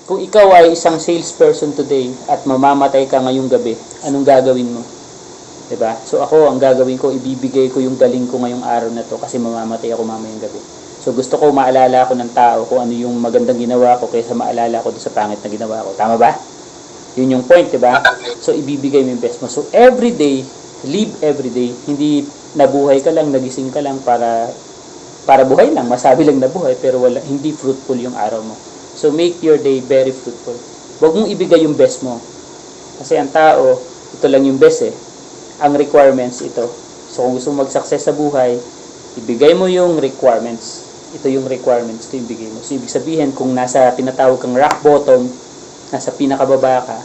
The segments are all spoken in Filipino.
Kung ikaw ay isang salesperson today at mamamatay ka ngayong gabi, anong gagawin mo? 'Di ba? So ako, ang gagawin ko, ibibigay ko yung galing ko ngayong araw na to kasi mamamatay ako mamayang gabi. So gusto ko maalala ko ng tao kung ano yung magandang ginawa ko kaysa maalala ko doon sa pangit na ginawa ko. Tama ba? Yun yung point, 'di ba? So ibibigay mo yung best mo. So every day, live every day. Hindi nabuhay ka lang, nagising ka lang para buhay lang, masabi lang na buhay, pero hindi fruitful yung araw mo. So make your day very fruitful. Huwag mong ibigay yung best mo. Kasi ang tao, ito lang yung best eh. Ang requirements ito. So kung gusto mo mag-success sa buhay, ibigay mo yung requirements. Ito yung requirements, ito yung ibigay mo. So ibig sabihin, kung nasa tinatawag kang rock bottom, nasa pinakababa ka,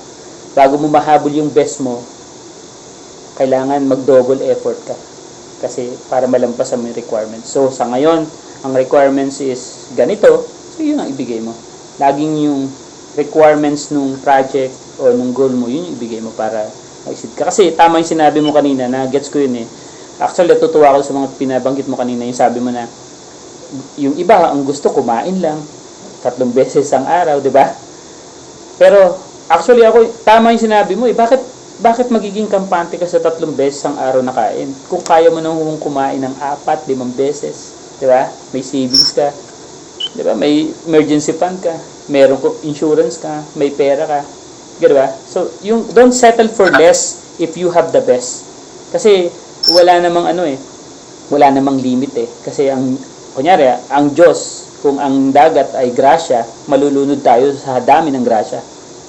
bago mo mahabol yung best mo, kailangan mag-double effort ka. Kasi para malampasan mo yung requirements. So sa ngayon, ang requirements is ganito, so yun ang ibigay mo. Laging yung requirements nung project o nung goal mo, yun yung ibigay mo para mag-exceed ka. Kasi tama yung sinabi mo kanina, na gets ko yun eh. Actually, natutuwa ako sa mga pinabanggit mo kanina, yung sabi mo na yung iba, ang gusto kumain lang 3 beses ang araw, di ba? Pero actually ako, tama yung sinabi mo eh. Bakit magiging kampante ka sa 3 beses ang araw na kain? Kung kaya mo nang kumain ng 4, 5 beses, di ba? May savings ka. Di ba? May emergency fund ka. Meron insurance ka. May pera ka. Di ba? So, don't settle for less if you have the best. Kasi, wala namang limit eh. Kasi, kunyari, ang Diyos, kung ang dagat ay grasya, malulunod tayo sa dami ng grasya.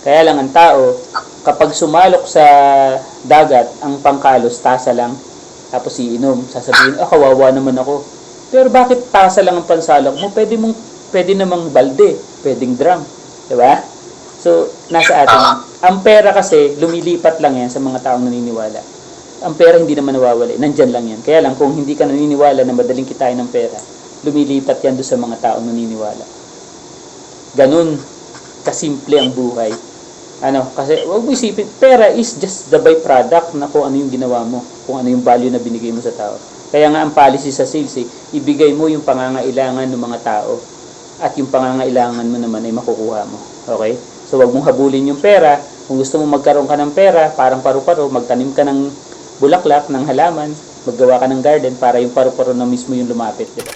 Kaya lang ang tao, kapag sumalok sa dagat, ang pangkalos, tasa lang, tapos iinom. Sasabihin, kawawa naman ako. Pero bakit tasa lang ang pansalok mo? Pwede namang balde, pwedeng drum, di ba? So, nasa atin yan. Ang pera kasi, lumilipat lang yan sa mga taong naniniwala. Ang pera hindi naman nawawala, nandyan lang yan. Kaya lang, kung hindi ka naniniwala na madaling kitain ng pera, lumilipat yan doon sa mga taong naniniwala. Ganun kasimple ang buhay. Kasi huwag mo isipin, pera is just the byproduct na kung ano yung ginawa mo, kung ano yung value na binigay mo sa tao. Kaya nga ang policy sa sales, ibigay mo yung pangangailangan ng mga tao at yung pangangailangan mo naman ay makukuha mo. Okay? So, wag mong habulin yung pera. Kung gusto mo magkaroon ka ng pera, parang paru-paro, magtanim ka ng bulaklak, ng halaman, maggawa ka ng garden para yung paru-paro na mismo yung lumapit. Diba?